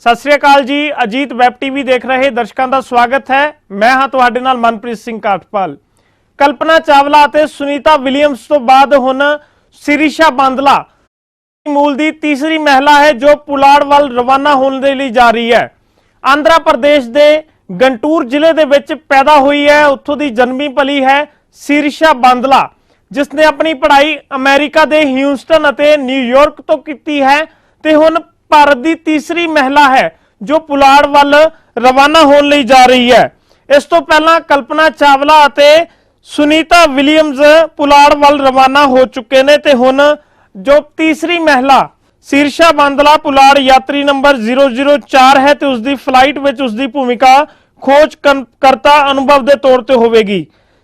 सत श्री अकाल जी। Ajit web TV देख रहे दर्शकों का स्वागत है। मैं हाँ तुहाडे नाल मनप्रीत सिंह काठपाल। कल्पना चावला ते सुनीता विलियम्स तो बाद हुण सिरिशा बांदला मूल दी तीसरी महिला है जो पुलाड़ वाल रवाना होने लिए जा रही है। आंध्र प्रदेश के गंटूर जिले दे विच पैदा हुई है, उत्थों दी जन्मी पली है सिरिशा बांदला, जिसने अपनी पढ़ाई अमेरिका के ह्यूस्टन अते न्यूयॉर्क तो की है ते हुण भारत की तीसरी महिला है जो पुलाड़ वाल रवाना होने लिए जा रही है। इस तो पहला कल्पना चावला अते सुनीता विलियम्स पुलाड़ वाल रवाना हो चुके ने ते हुण जो तीसरी महिला सिरशा बांदला पुलाड़ यात्री नंबर 004 है तो उसकी फ्लाइट में उसकी भूमिका खोज करता अनुभव के तौर पर होगी।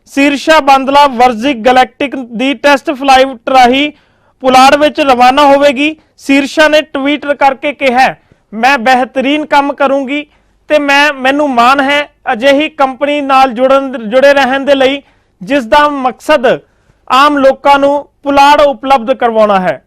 सिरशा बांदला वर्जिक गैलेक्टिक दी टेस्ट फ्लाइट राही पुलाड़ में रवाना होगी। सिरशा ने ट्वीट करके कहा, मैं बेहतरीन काम करूंगी ते मैनू मान है अजिही कंपनी नाल जुड़े रहने दे लई जिसका मकसद आम लोगों को पुलाड़ उपलब्ध करवाना है।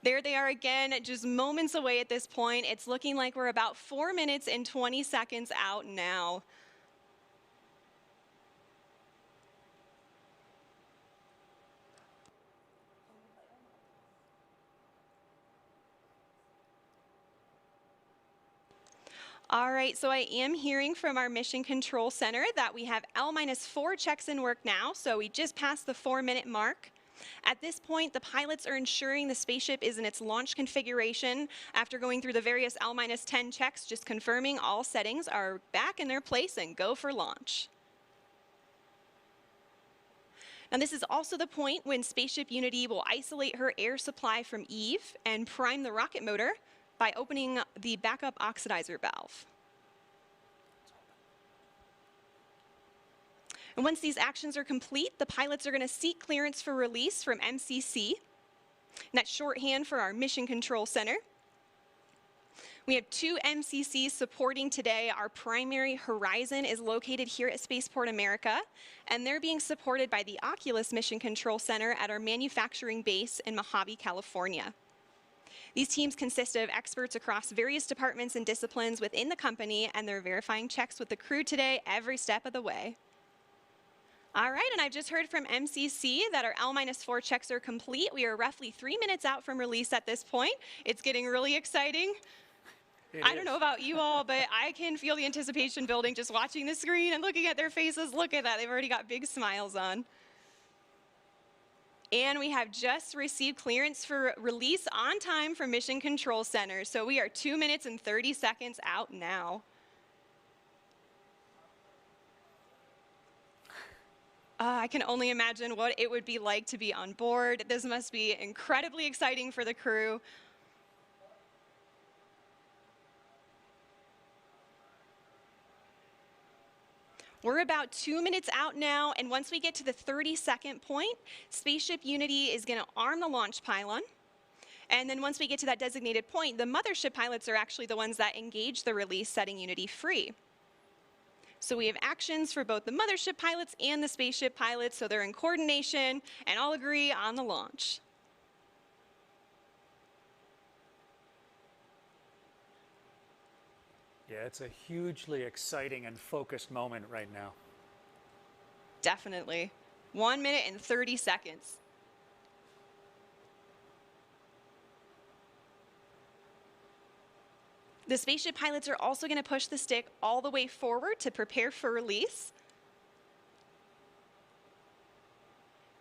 There they are again, just moments away at this point. It's looking like we're about 4 minutes and 20 seconds out now. All right, so I am hearing from our Mission Control Center that we have L-4 checks in work now, so we just passed the 4-minute mark. At this point, the pilots are ensuring the spaceship is in its launch configuration after going through the various L-10 checks, just confirming all settings are back in their place and go for launch. Now, this is also the point when Spaceship Unity will isolate her air supply from Eve and prime the rocket motor by opening the backup oxidizer valve. And once these actions are complete, the pilots are going to seek clearance for release from MCC. And that's shorthand for our Mission Control Center. We have 2 MCCs supporting today. Our primary Horizon is located here at Spaceport America, and they're being supported by the Oculus Mission Control Center at our manufacturing base in Mojave, California. These teams consist of experts across various departments and disciplines within the company, and they're verifying checks with the crew today every step of the way. All right, and I've just heard from MCC that our L-4 checks are complete. We are roughly 3 minutes out from release at this point. It's getting really exciting. I don't know about you all, but I can feel the anticipation building just watching the screen and looking at their faces. Look at that, they've already got big smiles on. And we have just received clearance for release on time from Mission Control Center. So we are 2 minutes and 30 seconds out now. I can only imagine what it would be like to be on board. This must be incredibly exciting for the crew. We're about 2 minutes out now, and once we get to the 30-second point, Spaceship Unity is going to arm the launch pylon. And then once we get to that designated point, the mothership pilots are actually the ones that engage the release, setting Unity free. So we have actions for both the mothership pilots and the spaceship pilots, so they're in coordination and all agree on the launch. Yeah, it's a hugely exciting and focused moment right now. Definitely. 1 minute and 30 seconds. The spaceship pilots are also going to push the stick all the way forward to prepare for release.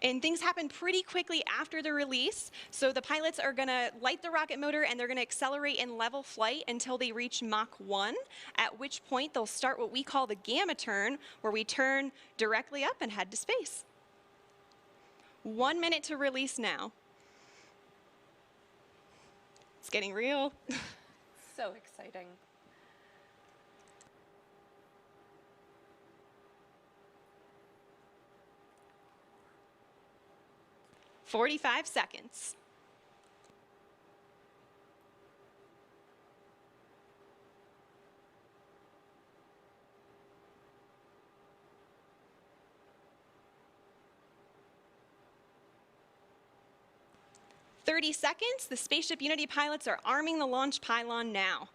And things happen pretty quickly after the release. So the pilots are going to light the rocket motor and they're going to accelerate in level flight until they reach Mach 1, at which point they'll start what we call the gamma turn, where we turn directly up and head to space. 1 minute to release now. It's getting real. So exciting. "45 seconds. 30 seconds. The Spaceship Unity pilots are arming the launch pylon now.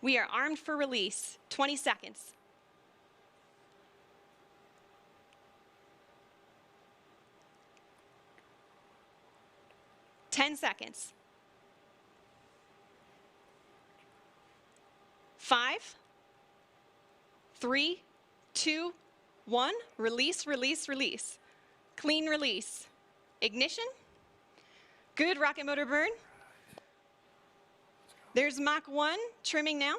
We are armed for release. 20 seconds. Ten seconds. 5, 3, 2, 1. Release, release, release. Clean release. Ignition. Good rocket motor burn. There's Mach 1 trimming now.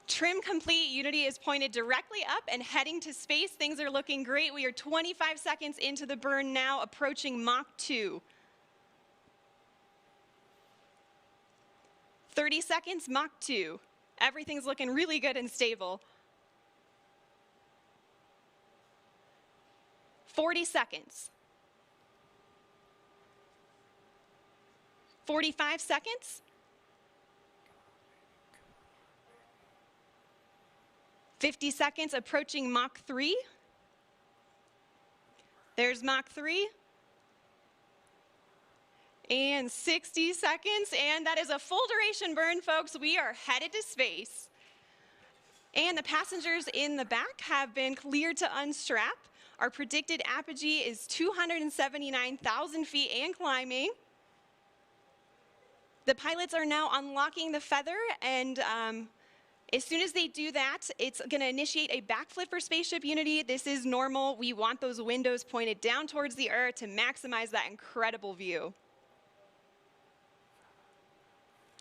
Trim complete. Unity is pointed directly up and heading to space. Things are looking great. We are 25 seconds into the burn now, approaching Mach 2. 30 seconds, Mach 2. Everything's looking really good and stable. 40 seconds. 45 seconds. 50 seconds, approaching Mach 3. There's Mach 3. And 60 seconds, and that is a full duration burn, folks. We are headed to space. And the passengers in the back have been cleared to unstrap. Our predicted apogee is 279,000 feet and climbing. The pilots are now unlocking the feather, and as soon as they do that, it's going to initiate a backflip for Spaceship Unity. This is normal. We want those windows pointed down towards the Earth to maximize that incredible view.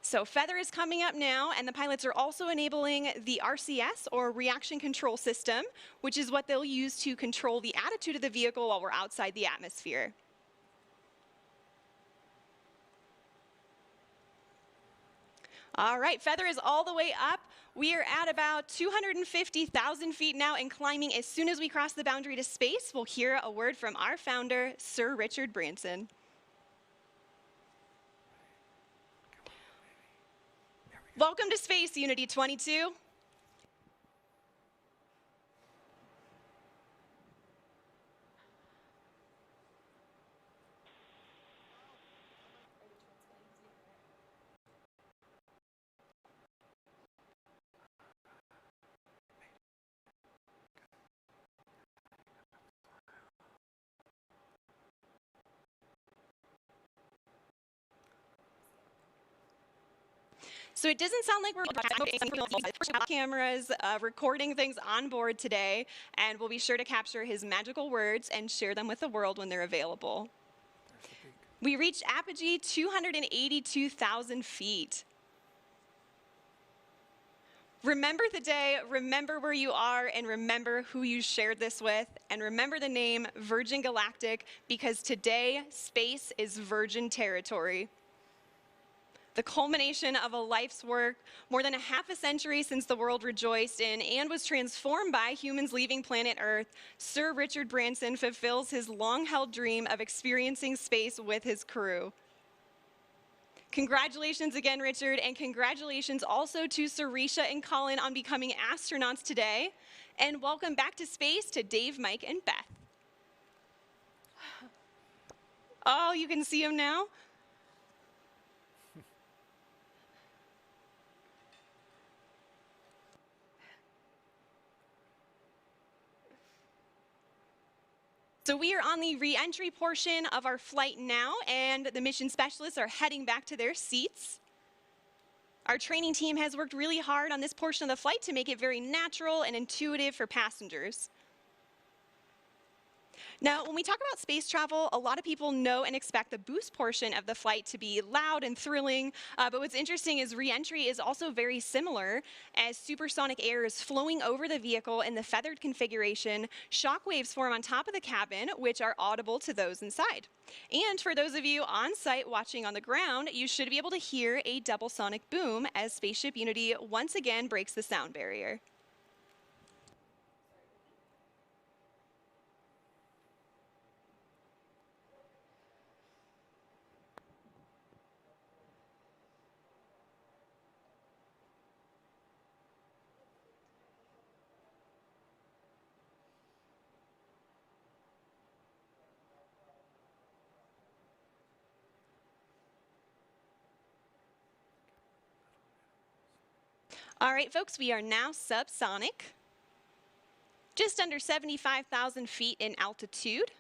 So feather is coming up now, and the pilots are also enabling the RCS, or Reaction Control System, which is what they'll use to control the attitude of the vehicle while we're outside the atmosphere. All right, feather is all the way up. We are at about 250,000 feet now and climbing. As soon as we cross the boundary to space, we'll hear a word from our founder, Sir Richard Branson. Welcome to Space, Unity 22. So it doesn't sound like we're cameras recording things on board today, and we'll be sure to capture his magical words and share them with the world when they're available. We reached apogee 282,000 feet. Remember the day, remember where you are, and remember who you shared this with, and remember the name Virgin Galactic, because today, space is virgin territory. The culmination of a life's work, more than a half a century since the world rejoiced in and was transformed by humans leaving planet Earth, Sir Richard Branson fulfills his long-held dream of experiencing space with his crew. Congratulations again, Richard, and congratulations also to Sarisha and Colin on becoming astronauts today. And welcome back to space to Dave, Mike, and Beth. Oh, you can see them now? So we are on the re-entry portion of our flight now, and the mission specialists are heading back to their seats. Our training team has worked really hard on this portion of the flight to make it very natural and intuitive for passengers. Now, when we talk about space travel, a lot of people know and expect the boost portion of the flight to be loud and thrilling, but what's interesting is re-entry is also very similar, as supersonic air is flowing over the vehicle in the feathered configuration. Shock waves form on top of the cabin, which are audible to those inside. And for those of you on site watching on the ground, you should be able to hear a double sonic boom as Spaceship Unity once again breaks the sound barrier. All right, folks, we are now subsonic, just under 75,000 feet in altitude.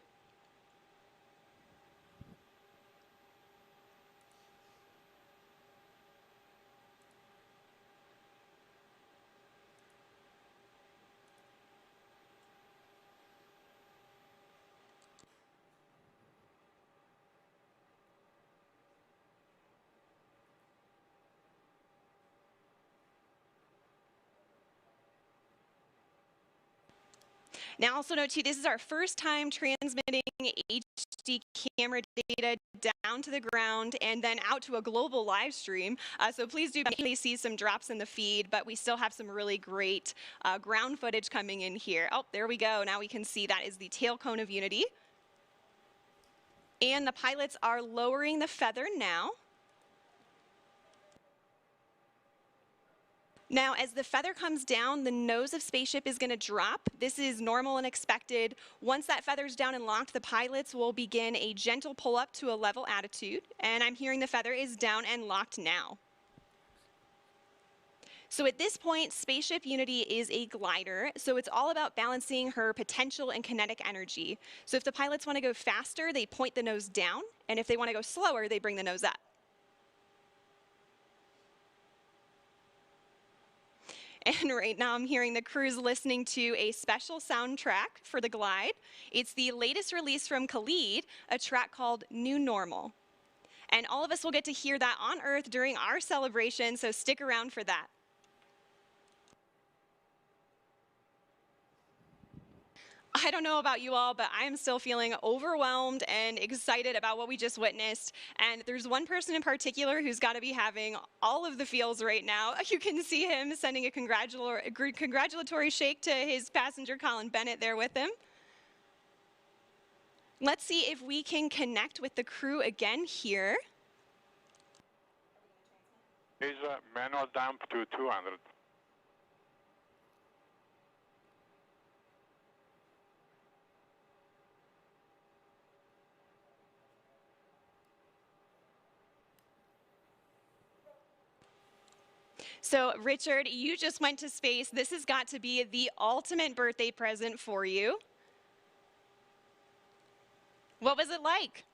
Now, also note too, this is our first time transmitting HD camera data down to the ground and then out to a global live stream. So please do see some drops in the feed, but we still have some really great ground footage coming in here. Oh, there we go. Now we can see that is the tail cone of Unity. And the pilots are lowering the feather now. Now, as the feather comes down, the nose of spaceship is going to drop. This is normal and expected. Once that feather's down and locked, the pilots will begin a gentle pull up to a level attitude. And I'm hearing the feather is down and locked now. So at this point, Spaceship Unity is a glider, so it's all about balancing her potential and kinetic energy. So if the pilots want to go faster, they point the nose down, and if they want to go slower, they bring the nose up. And right now I'm hearing the crew's listening to a special soundtrack for the glide. It's the latest release from Khalid, a track called New Normal. And all of us will get to hear that on Earth during our celebration, so stick around for that. I don't know about you all, but I am still feeling overwhelmed and excited about what we just witnessed. And there's one person in particular who's got to be having all of the feels right now. You can see him sending a congratulatory shake to his passenger, Colin Bennett, there with him. Let's see if we can connect with the crew again here. Is manual dump to 200. So, Richard, you just went to space. This has got to be the ultimate birthday present for you. What was it like?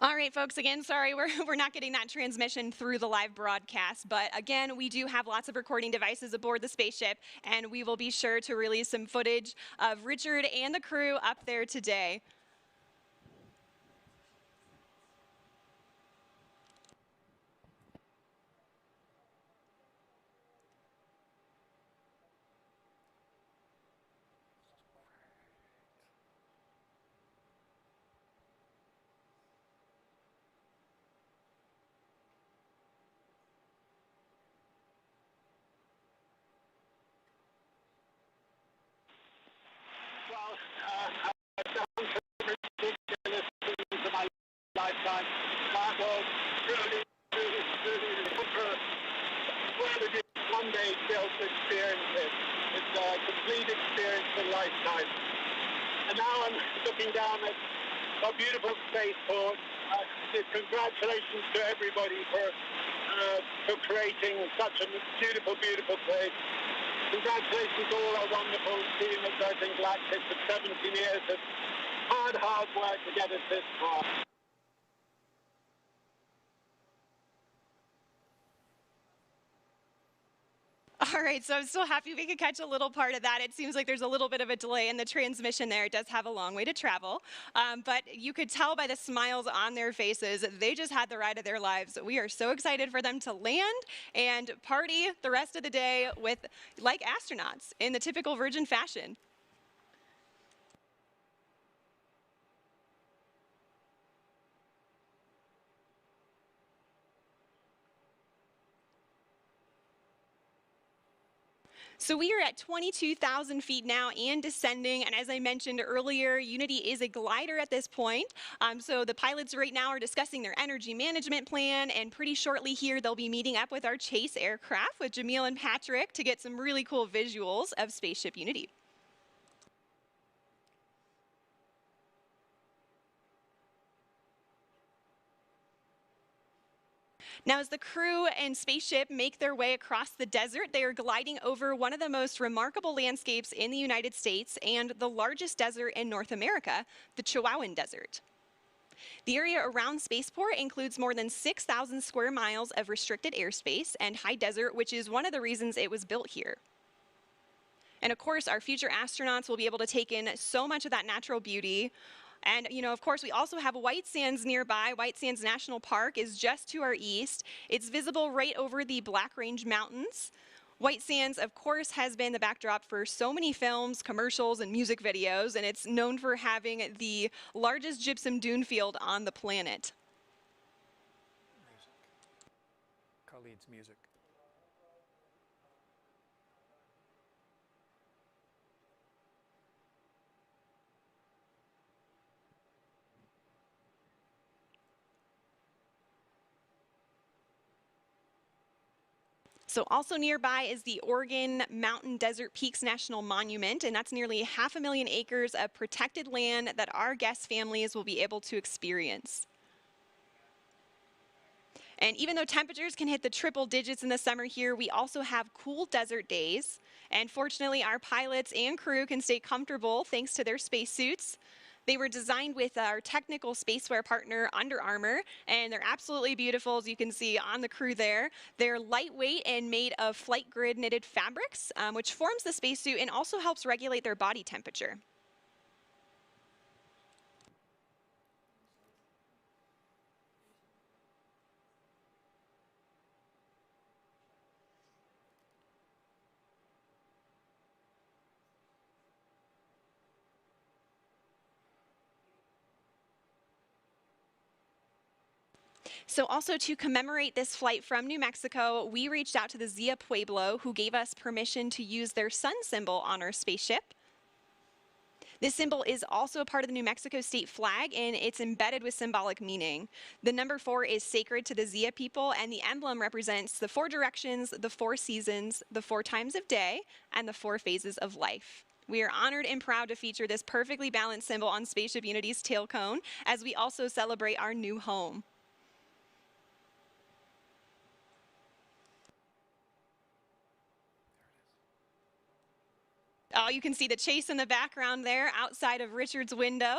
All right, folks, again, sorry, we're not getting that transmission through the live broadcast, but again, we do have lots of recording devices aboard the spaceship, and we will be sure to release some footage of Richard and the crew up there today. I've done some ridiculous things in my lifetime. That was really one day built to experience it. It's a complete experience in lifetime. And now I'm looking down at a beautiful spaceport. Congratulations to everybody for creating such a beautiful, beautiful place. Congratulations to all our wonderful team at Virgin Galactic for 17 years of hard work to get us this far. All right, so I'm still happy we could catch a little part of that. It seems like there's a little bit of a delay in the transmission there. It does have a long way to travel. But you could tell by the smiles on their faces, they just had the ride of their lives. We are so excited for them to land and party the rest of the day with, like astronauts, in the typical Virgin fashion. So we are at 22,000 feet now and descending. And as I mentioned earlier, Unity is a glider at this point. So the pilots right now are discussing their energy management plan. And pretty shortly here, they'll be meeting up with our chase aircraft with Jamil and Patrick to get some really cool visuals of Spaceship Unity. Now, as the crew and spaceship make their way across the desert, they are gliding over one of the most remarkable landscapes in the United States and the largest desert in North America, the Chihuahuan Desert. The area around Spaceport includes more than 6,000 square miles of restricted airspace and high desert, which is one of the reasons it was built here. And of course, our future astronauts will be able to take in so much of that natural beauty. And, of course, we also have White Sands nearby. White Sands National Park is just to our east. It's visible right over the Black Range Mountains. White Sands, of course, has been the backdrop for so many films, commercials, and music videos, and it's known for having the largest gypsum dune field on the planet. Khalid's music. So also nearby is the Oregon Mountain Desert Peaks National Monument, and that's nearly 500,000 acres of protected land that our guest families will be able to experience. And even though temperatures can hit the triple digits in the summer here, we also have cool desert days. And fortunately, our pilots and crew can stay comfortable thanks to their spacesuits. They were designed with our technical spacewear partner, Under Armour, and they're absolutely beautiful, as you can see on the crew there. They're lightweight and made of flight grid knitted fabrics, which forms the spacesuit and also helps regulate their body temperature. So also to commemorate this flight from New Mexico, we reached out to the Zia Pueblo, who gave us permission to use their sun symbol on our spaceship. This symbol is also a part of the New Mexico state flag, and it's embedded with symbolic meaning. The number 4 is sacred to the Zia people, and the emblem represents the 4 directions, the 4 seasons, the 4 times of day, and the 4 phases of life. We are honored and proud to feature this perfectly balanced symbol on Spaceship Unity's tail cone, as we also celebrate our new home. Oh, you can see the chase in the background there outside of Richard's window.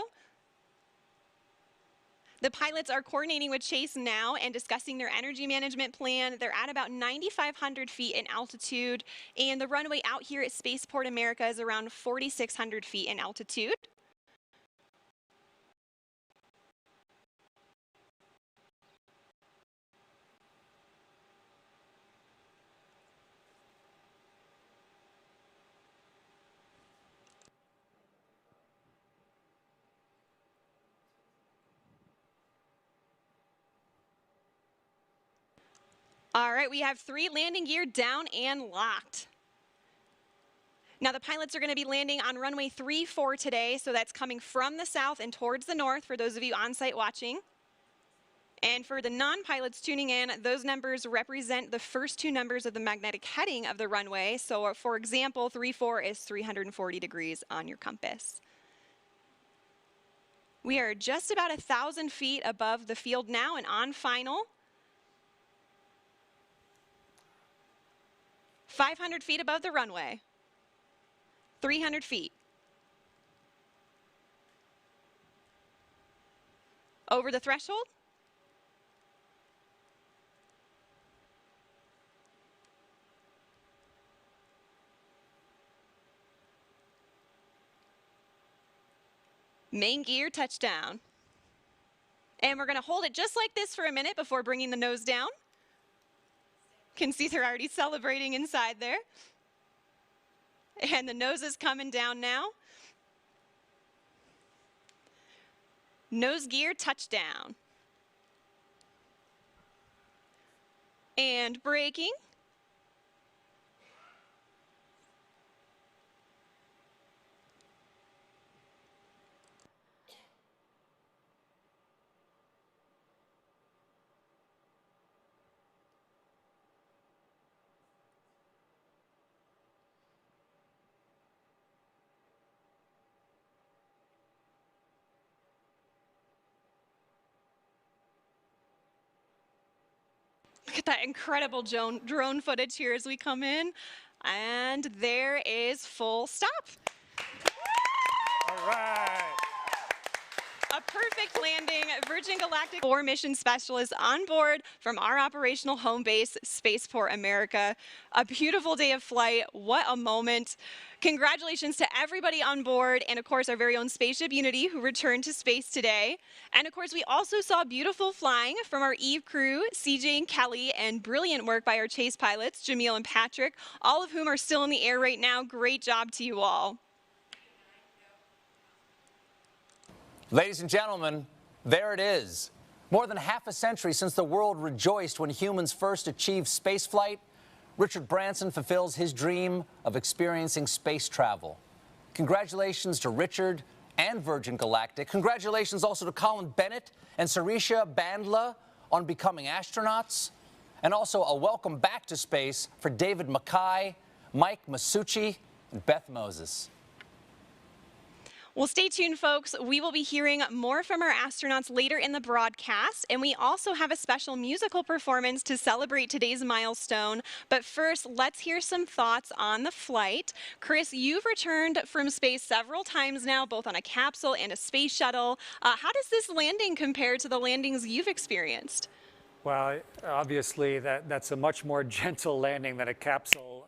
The pilots are coordinating with Chase now and discussing their energy management plan. They're at about 9,500 feet in altitude, and the runway out here at Spaceport America is around 4,600 feet in altitude. All right, we have 3 landing gear down and locked. Now the pilots are going to be landing on runway 34 today, so that's coming from the south and towards the north for those of you on site watching. And for the non-pilots tuning in, those numbers represent the first 2 numbers of the magnetic heading of the runway. So for example, 34 is 340 degrees on your compass. We are just about 1,000 feet above the field now and on final. 500 feet above the runway. 300 feet. Over the threshold. Main gear touchdown. And we're going to hold it just like this for a minute before bringing the nose down. Can see they're already celebrating inside there. And the nose is coming down now. Nose gear touchdown. And braking. Look at that incredible drone footage here as we come in. And there is full stop. All right. A perfect landing. Virgin Galactic 4 mission specialists on board from our operational home base, Spaceport America. A beautiful day of flight. What a moment. Congratulations to everybody on board, and of course our very own spaceship Unity, who returned to space today. And of course we also saw beautiful flying from our Eve crew, CJ and Kelly, and brilliant work by our chase pilots, Jamil and Patrick, all of whom are still in the air right now. Great job to you all. Ladies and gentlemen, there it is. More than half a century since the world rejoiced when humans first achieved spaceflight, Richard Branson fulfills his dream of experiencing space travel. Congratulations to Richard and Virgin Galactic. Congratulations also to Colin Bennett and Sirisha Bandla on becoming astronauts. And also a welcome back to space for David Mackay, Mike Masucci, and Beth Moses. Well, stay tuned, folks. We will be hearing more from our astronauts later in the broadcast, and we also have a special musical performance to celebrate today's milestone. But first, let's hear some thoughts on the flight. Chris, you've returned from space several times now, both on a capsule and a space shuttle. How does this landing compare to the landings you've experienced? Well, obviously, that's a much more gentle landing than a capsule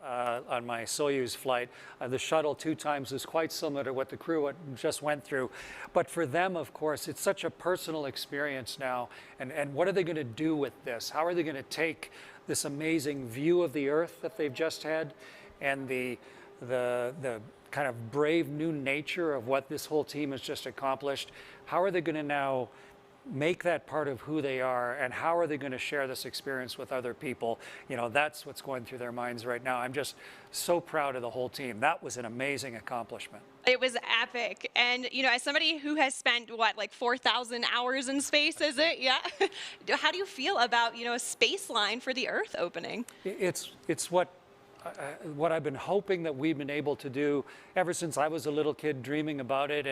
on my Soyuz flight. The shuttle 2 times is quite similar to what the crew just went through. But for them, of course, it's such a personal experience now. And what are they going to do with this? How are they going to take this amazing view of the Earth that they've just had and the kind of brave new nature of what this whole team has just accomplished? How are they going to now make that part of who they are, and how are they going to share this experience with other people? You know, that's what's going through their minds right now. I'm just so proud of the whole team. That was an amazing accomplishment. It was epic. And, you know, as somebody who has spent, what, like 4,000 hours in space, is it? Yeah. How do you feel about, you know, a space line for the Earth opening? It's what I've been hoping that we've been able to do ever since I was a little kid, dreaming about it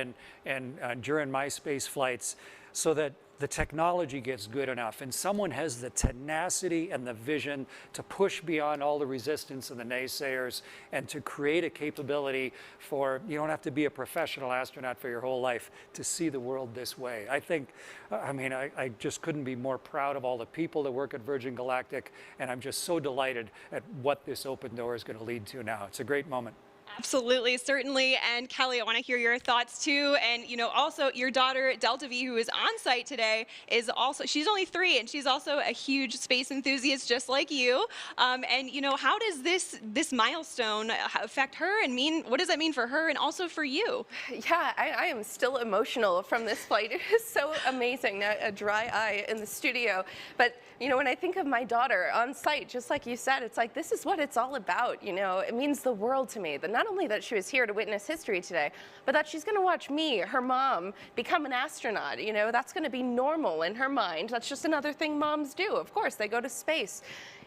and during my space flights, so that the technology gets good enough and someone has the tenacity and the vision to push beyond all the resistance and the naysayers and to create a capability for, you don't have to be a professional astronaut for your whole life to see the world this way. I think, I just couldn't be more proud of all the people that work at Virgin Galactic, and I'm just so delighted at what this open door is going to lead to now. It's a great moment. Absolutely, certainly. And Kelly, I want to hear your thoughts too. And, you know, also your daughter, Delta V, who is on site today, is also, she's only 3 and she's also a huge space enthusiast just like you. And, you know, how does this milestone affect her and what does that mean for her and also for you? Yeah, I am still emotional from this flight. It is so amazing. A dry eye in the studio. But, you know, when I think of my daughter on site, just like you said, it's like, this is what it's all about. You know, it means the world to me. That not only that she was here to witness history today, but that she's going to watch me, her mom, become an astronaut. You know, that's going to be normal in her mind. That's just another thing moms do. Of course, they go to space.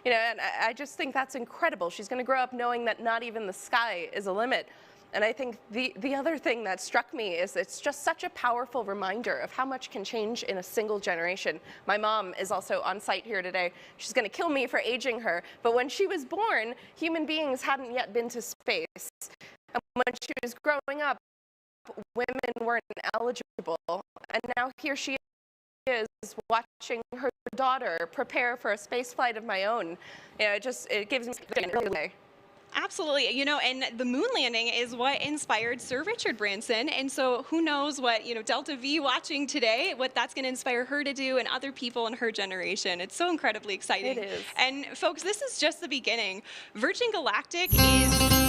You know, and I just think that's incredible. She's going to grow up knowing that not even the sky is a limit. And I think the other thing that struck me is it's just such a powerful reminder of how much can change in a single generation. My mom is also on site here today. She's going to kill me for aging her, but when she was born, human beings hadn't yet been to space. And when she was growing up, women weren't eligible. And now here she is watching her daughter prepare for a space flight of my own. You know, it gives me an early way. Absolutely. You know, and the moon landing is what inspired Sir Richard Branson. And so who knows what, you know, Delta V watching today, what that's going to inspire her to do and other people in her generation. It's so incredibly exciting. It is. And folks, this is just the beginning. Virgin Galactic is